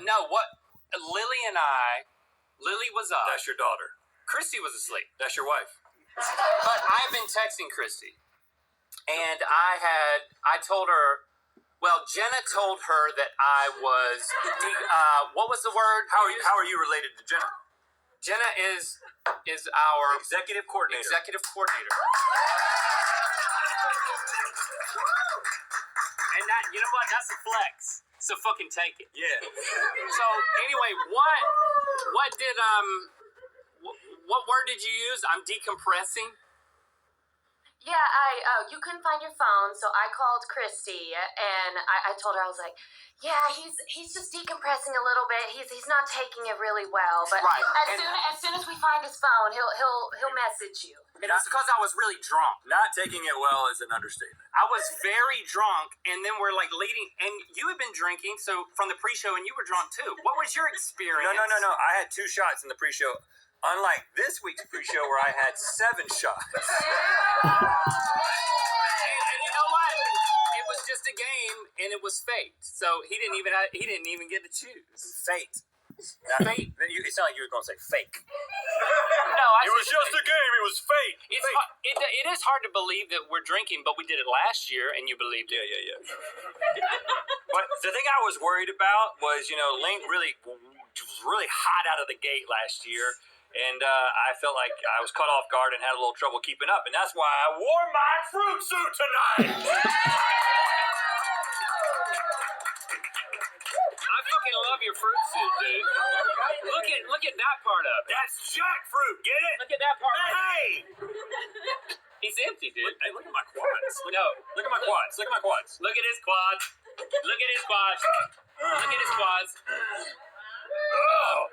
No, what? Lily was up. That's your daughter. Christy was asleep. That's your wife. But I've been texting Christy. And I told her, well, Jenna told her that I was, what was the word? How are you related to Jenna? Jenna is our executive coordinator. And that, you know what? That's a flex. So fucking take it. Yeah. So anyway, what did what word did you use? I'm decompressing. Yeah, you couldn't find your phone, so I called Christy, and I told her, I was like, yeah, he's just decompressing a little bit. He's not taking it really well, but right. as soon as we find his phone, he'll message you. And it's because I was really drunk. Not taking it well is an understatement. I was very drunk, and then we're like leading, and you had been drinking, so from the pre-show, and you were drunk too. What was your experience? No. I had 2 shots in the pre-show. Unlike this week's pre-show where I had 7 shots. And you know what? It was just a game, and it was fate. So he didn't even get to choose. Fate. Fate. It sounded like you were going to say fake. No, it was just a game. It was fate. It is hard to believe that we're drinking, but we did it last year, and you believed it. Yeah. But the thing I was worried about was, Link really hot out of the gate last year. And I felt like I was caught off guard and had a little trouble keeping up. And that's why I wore my fruit suit tonight. I fucking love your fruit suit, dude. Look at that part of it. That's jackfruit, get it? Look at that part. Hey! He's empty, dude. Hey, look at my quads. Look at my quads. Look at my quads. Look at his quads. Look at his quads. Look at his quads. Oh!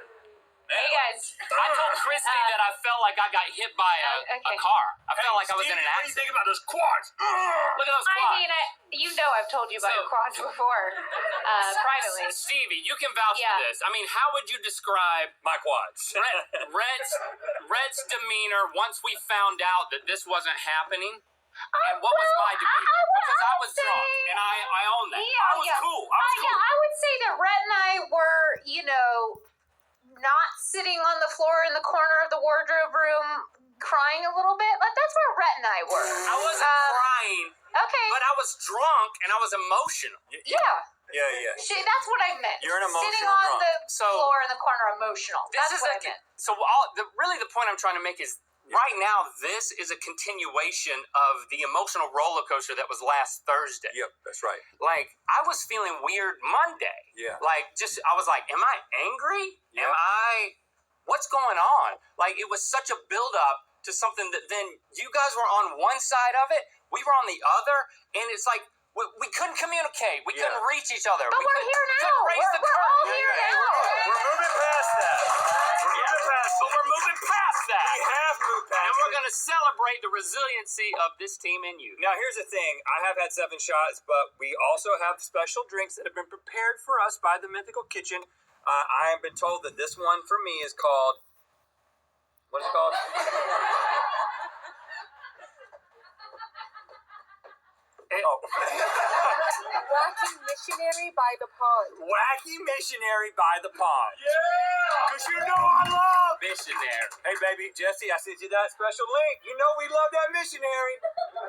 Hey guys, I told Christy that I felt like I got hit by a car. I felt like I was in an accident. What do you think accident. about those quads? Look at those quads. I mean, I've told you about your quads before, privately. Stevie, you can vouch for this. I mean, how would you describe my quads? Red's demeanor once we found out that this wasn't happening? And what was my demeanor? Because I was drunk, and I own that. Yeah, I was cool. Yeah, I would say that Rhett and I were, not sitting on the floor in the corner of the wardrobe room crying a little bit. Like, that's where Rhett and I were. I wasn't crying. Okay. But I was drunk, and I was emotional. Yeah. Yeah. That's what I meant. You're an emotional sitting on drunk. the floor in the corner, emotional. That's what I meant. So really the point I'm trying to make is, right now, this is a continuation of the emotional roller coaster that was last Thursday. Yep, that's right. Like, I was feeling weird Monday. Yeah. Like, I was like, am I angry? Yeah. What's going on? Like, it was such a buildup to something that then you guys were on one side of it, we were on the other, and it's like, we couldn't communicate. We couldn't reach each other. But we're here now. We're all here now. We're moving past that. But we're moving past that. We have moved past and we're going to celebrate the resiliency of this team and you. Now, here's the thing. I have had 7 shots, but we also have special drinks that have been prepared for us by the Mythical Kitchen. I have been told that this one for me is called... What is it called? Wacky Missionary by the Pond. Wacky Missionary by the Pond. Yeah! Because you know I love missionary. Hey, baby, Jesse, I sent you that special link. You know we love that missionary.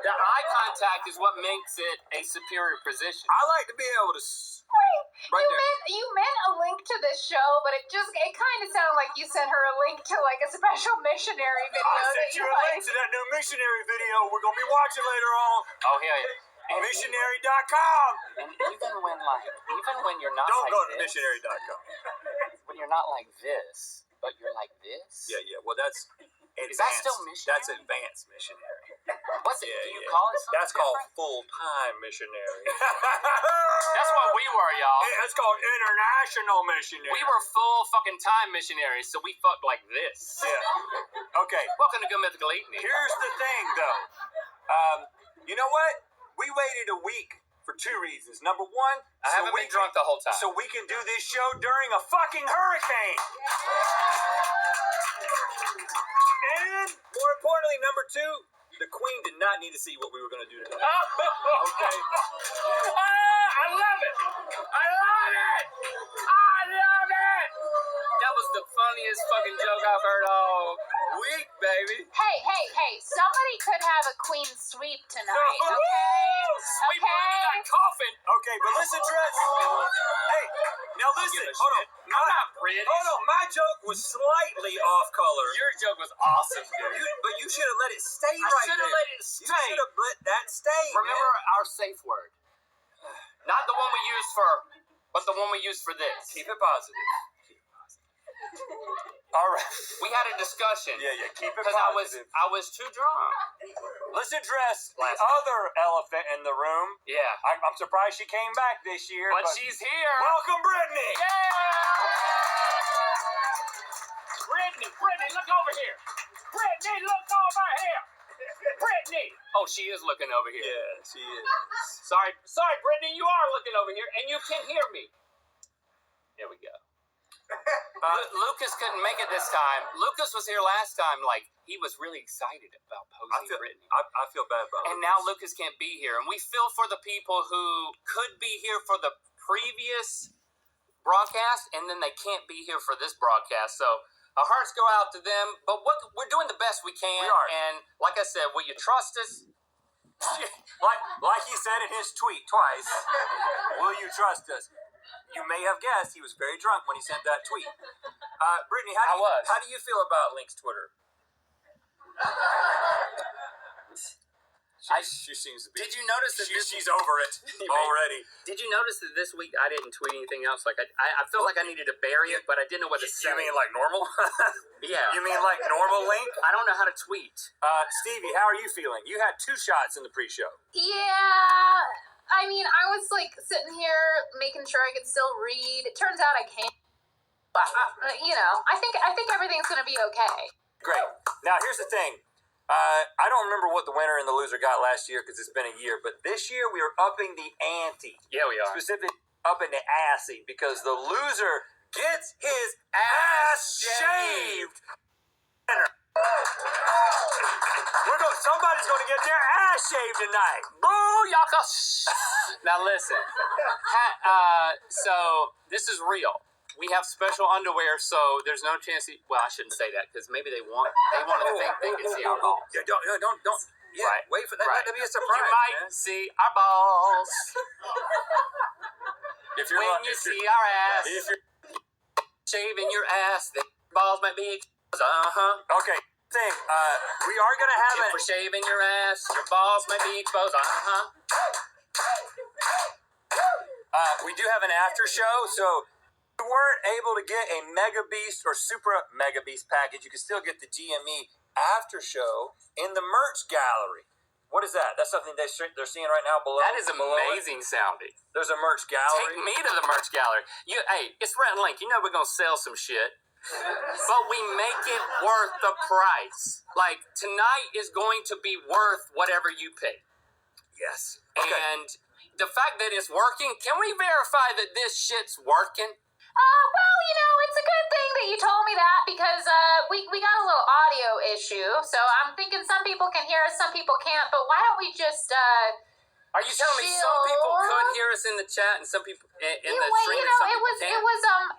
The eye contact is what makes it a superior position. I like to be able to... You meant a link to this show, but it kind of sounded like you sent her a link to like a special missionary video. I sent you a link to that new missionary video we're going to be watching later on. Oh, yeah. Missionary.com. And even when you're not Don't like go to this, missionary.com. when you're not like this, but you're like this. Yeah. Well, that's advanced. Is that still missionary? That's advanced missionary. What's it? Do you call it something? That's called full-time missionary. That's what we were, y'all. That's called international missionary. We were full fucking time missionaries, so we fucked like this. Yeah. Okay. Welcome to Good Mythical Eating. Here's the thing, though. You know what? We waited a week for 2 reasons. Number 1, I haven't been drunk the whole time. So we can do this show during a fucking hurricane. And more importantly, number 2, the Queen did not need to see what we were going to do today. Okay? I love it. I love it. I funniest fucking joke I've heard all week, baby. Hey, somebody could have a queen sweep tonight, okay? Sweep her into that coffin. Okay, but listen, Dress. Hey, now listen. Hold on. I'm not British. Hold on. My joke was slightly off color. Your joke was awesome, dude. But you should have let it stay I right should have there. let it You stay. should have let that stay. Remember our safe word. Not the one we use but the one we use for this. Keep it positive. All right. We had a discussion. Yeah. Keep it Because positive. I was too drunk. Listen, Dress. The Last- other elephant in the room. Yeah. I'm surprised she came back this year. But she's here. Welcome, Brittany. Brittany, look over here. Brittany, look over here. Brittany. Oh, she is looking over here. Yeah, she is. Sorry, Brittany, you are looking over here, and you can hear me. Here we go. Lucas couldn't make it this time. Lucas was here last time. Like, he was really excited about posing Brittany. I feel bad about it. And now Lucas can't be here. And we feel for the people who could be here for the previous broadcast, and then they can't be here for this broadcast. So our hearts go out to them. But we're doing the best we can. We are. And like I said, will you trust us? Like he said in his tweet twice, will you trust us? You may have guessed he was very drunk when he sent that tweet. Brittany, how do you feel about Link's Twitter? She seems to be. Did you notice that she's over it already. Did you notice that this week I didn't tweet anything else? Like I felt like I needed to bury it, but I didn't know what to say. You mean like normal? Yeah. You mean like normal Link? I don't know how to tweet. Stevie, how are you feeling? You had 2 shots in the pre-show. Yeah, I mean, I was like sitting here making sure I could still read. It turns out I can't. But, I think everything's gonna be okay. Great. Now here's the thing. I don't remember what the winner and the loser got last year because it's been a year, but this year we are upping the ante. Yeah, we are. Specifically upping the assy because the loser gets his ass shaved. Somebody's going to get their ass shaved tonight. Booyaka! Now listen. So this is real. We have special underwear, so there's no chance. I shouldn't say that because maybe they want to think they can see our balls. Yeah, don't. Yeah, Right. wait for that. Right. That'll be a surprise. You might man. see our balls If you're when you see our ass. if you're Shaving your ass, the balls might be exposed. okay. Thing. We are going to have If we're shaving your ass, your balls might be exposed. we do have an after show, so if you weren't able to get a Mega Beast or Super Mega Beast package, you can still get the GME after show in the merch gallery. What is that? That's something they're seeing right now below. That is below it. amazing sounding. There's a merch gallery. Take me to the merch gallery. Hey, it's Rhett and Link. You know we're gonna sell some shit, but we make it worth the price. Like tonight is going to be worth whatever you pay. Yes. And the fact that it's working, can we verify that this shit's working? Well, it's a good thing that you told me that because we got a little audio issue. So I'm thinking some people can hear us, some people can't. But why don't we just Are you telling me some people could hear us in the chat and some people in the stream? and some people can't?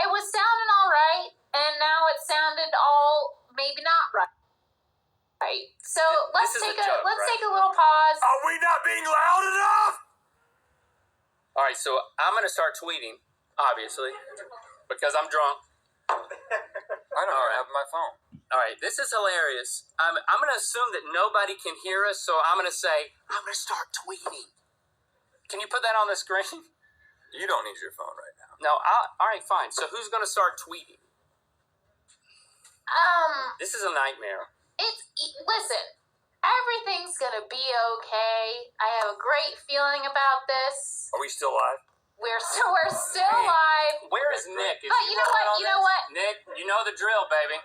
it was sounding all right, and now it sounded all maybe not right. Right. So let's This is a take joke, right? take a little pause. Are we not being loud enough? All right, so I'm gonna start tweeting, obviously, because I'm drunk. I don't have my phone. All right, this is hilarious. I'm gonna assume that nobody can hear us, so I'm gonna say I'm gonna start tweeting. Can you put that on the screen? You don't need your phone right now. No. All right, fine. So who's gonna start tweeting? This is a nightmare. Listen, everything's gonna be okay. I have a great feeling about this. Are we still live? We're still live. Where is Nick? Is But he you know what? rolling on You know this? what? Nick, you know the drill, baby.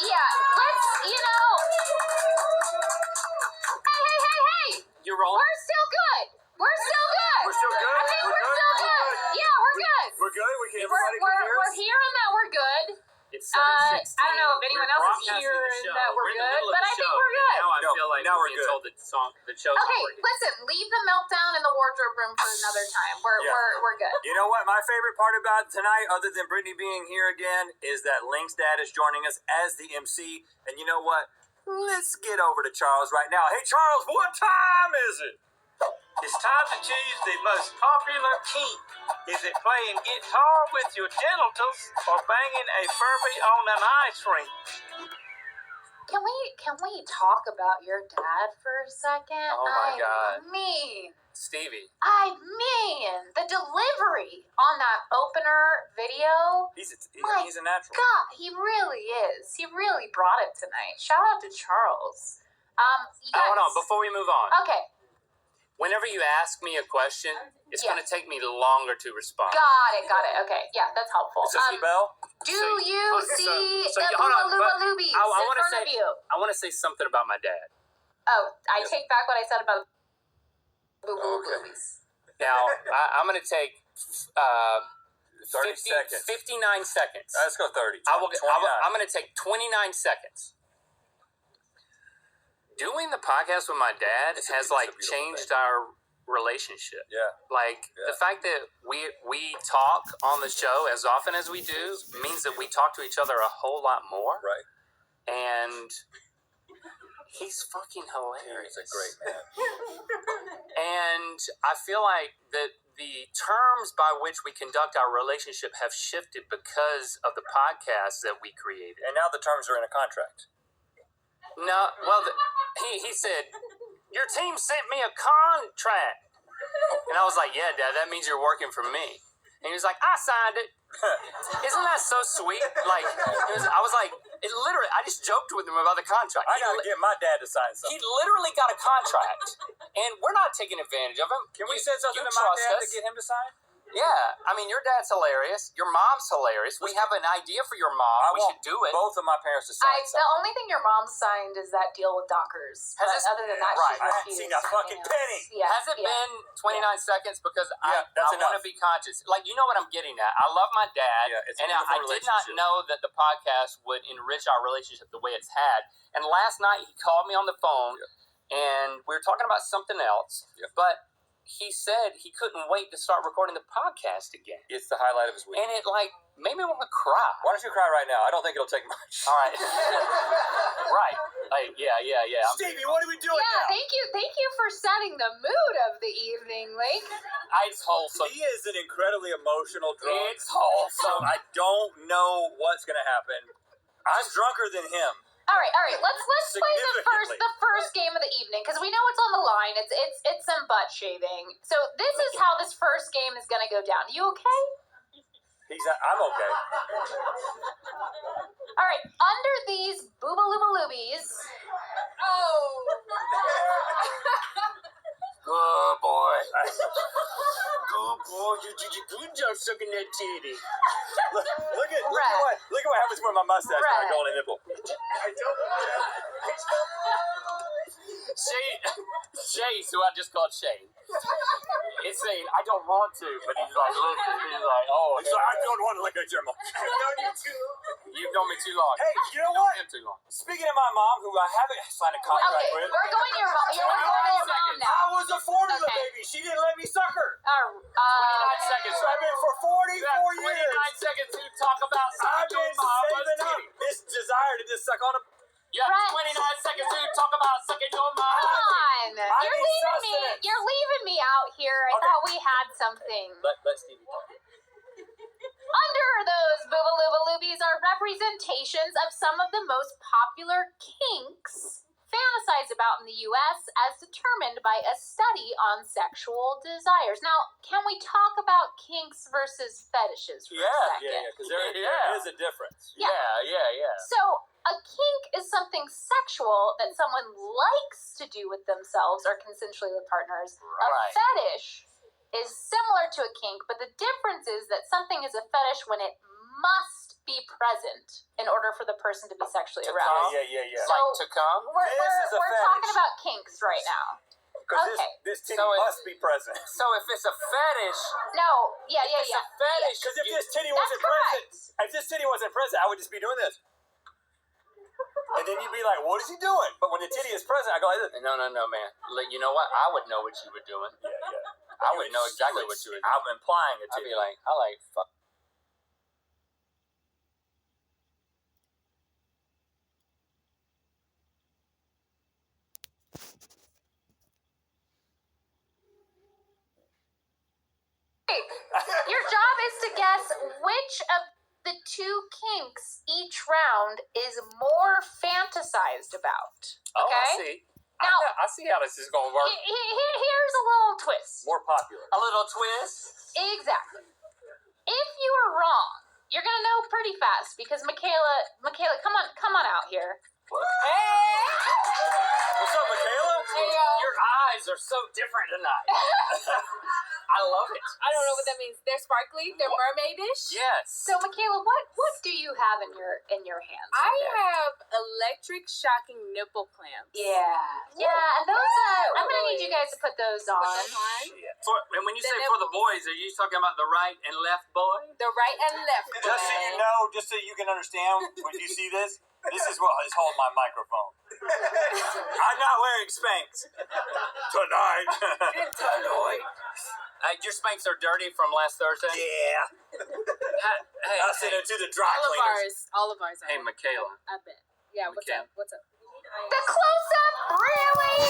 Yeah. Let's. Hey! You rolling? We're still good. We're still good? I think We're we're good? still We're good. good? Yeah, we're good. We're good? Everybody can hear We're us? hearing that we're good. It's I 7:16. don't know if anyone else is broadcasting here the and show. that we're in the good, middle of but the I think show, we're good. Now I No, feel like now we're we're being good. told the show's not Okay, working. listen, leave the meltdown in the wardrobe room for another time. Yeah. We're good. You know what? My favorite part about tonight, other than Brittany being here again, is that Link's dad is joining us as the MC. And you know what? Let's get over to Charles right now. Hey, Charles, what time is it? It's time to choose the most popular kink. Is it playing guitar with your genitals or banging a Furby on an ice rink? Can we talk about your dad for a second? Oh my God. Stevie, the delivery on that opener video. He's My a natural. God, he really is. He really brought it tonight. Shout out to Charles. You guys, Hold on, before we move on. Okay, Whenever you ask me a question, it's Yeah. going to take me longer to respond. got it. Okay, yeah, that's helpful. Is this the bell? Do So- you okay, see so the hold on, Luma but Loobies I in wanna front of say- you? I want to say something about my dad. Oh, I take back what I said about Luma Okay. Loobies. Now, I'm going to take 30 seconds. 59 seconds. Let's go 30. I'm 29. going to take 29 seconds. Doing the podcast with my dad It's a has beautiful changed thing. our relationship. Yeah. The fact that we talk on the show as often as we do means that we talk to each other a whole lot more. Right. And he's fucking hilarious. He's a great man. And I feel like that the terms by which we conduct our relationship have shifted because of the podcast that we created. And now the terms are in a contract. No, well, he said, your team sent me a contract. And I was like, yeah, Dad, that means you're working for me. And he was like, I signed it. Isn't that so sweet? I was like, I just joked with him about the contract. I gotta get my dad to sign He something. literally got a contract. And we're not taking advantage of him. Can we You- send something you to my trust dad us. to get him to sign? Yeah, I mean, your dad's hilarious. Your mom's hilarious. We have an idea for your mom. I We want should do it. both of my parents to sign The something. only thing your mom signed is that deal with Dockers. Has But this- other than that, right. she's I haven't refused seen a fucking anything else. penny. Yeah, Has it yeah. been 29 seconds? Because Yeah, I that's want to enough. be conscious. Like, you know what I'm getting at. I love my dad. Yeah, it's a and beautiful I did not relationship. know that the podcast would enrich our relationship the way it's had. And last night, he called me on the phone, and we were talking about something else. Yeah. But he said he couldn't wait to start recording the podcast again. It's the highlight of his week. And it, made me want to cry. Why don't you cry right now? I don't think it'll take much. All right. Right. Yeah. Stevie, what are we doing Yeah, now? thank you for setting the mood of the evening, Lake. It's wholesome. He is an incredibly emotional drunk. It's wholesome. I don't know what's going to happen. I'm drunker than him. All right. Let's play Significantly. the first game of the evening because we know what's on the line. It's some butt shaving. So this is how this first game is gonna go down. You okay? I'm okay. All right. Under these booba looba loobies. Oh. Good boy. Good boy. You did a good job sucking that titty. Look at what happens when my mustache Red. starts going a nipple. Shane, who I just called Shane. It's saying, I don't want to, but he's like, listen, he's like, oh, He's like, I don't want to look at your mom. you've known me too long. Hey, you know You've known what? him too long. Speaking of my mom, who I haven't signed a contract Okay, with, we're going to your mom. You're going to your mom now. I was a formula Okay. baby. She didn't let me suck her. 29 seconds. So I've been for 44 years. 29 seconds to talk about I've sucking your been mama's saving up titty. this desire to just suck on a. You have Right. 29 seconds to talk about sucking your Come mama. on. I You're need leaving me. sustenance. You're leaving me out here. I Okay. thought we had something. Let Stevie talk. Under those booba looba loobies are representations of some of the most popular kinks fantasized about in the U.S. as determined by a study on sexual desires. Now, can we talk about kinks versus fetishes for a second? because there Yeah. is a difference. Yeah. Yeah. So, a kink is something sexual that someone likes to do with themselves or consensually with partners. Right. A fetish is similar to a kink, but the difference is that something is a fetish when it must be present in order for the person to be sexually To aroused. Yeah. So- Like to come? We're This is a talking fetish. about kinks right now. Because Okay. this titty So it- must be present. So if it's a fetish, No, yeah. it's a fetish. Because if this titty That's wasn't present, if this titty wasn't present, I would just be doing this. And then you'd be like, what is he doing? But when the titty is present, I go like this. No, man. You know what? I would know what you were doing. Yeah. I would know exactly what you were doing. I'm implying a I'd titty. be like, I like fuck. Your job is to guess which of the two kinks each round is more fantasized about. Oh, Okay? I see. Now- I see how this is going to work. Here's a little twist. More popular. A little twist. Exactly. If you are wrong, you're gonna know pretty fast because Michaela, come on out here. Hey! What's up, Michaela? Your eyes are so different tonight. I love it. I don't know what that means. They're sparkly. They're mermaidish. Yes. So Michaela, what do you have in your hands? I right there? have electric shocking nipple clamps. Yeah, and those I'm gonna need you guys to put those on. Put them on. And when you The say for the nipples. boys, are you talking about the right and left boy? The right and left. Just so you know, just so you can understand, when you see this is what is holding my microphone. I'm not wearing Spanx. Tonight. Your Spanx are dirty from last Thursday? Yeah. Hey, I'll send it to the dry All of cleaners. ours. All of ours. hey, Are. Michaela. I bet. Yeah. What's Okay. up? What's up? The close up, really?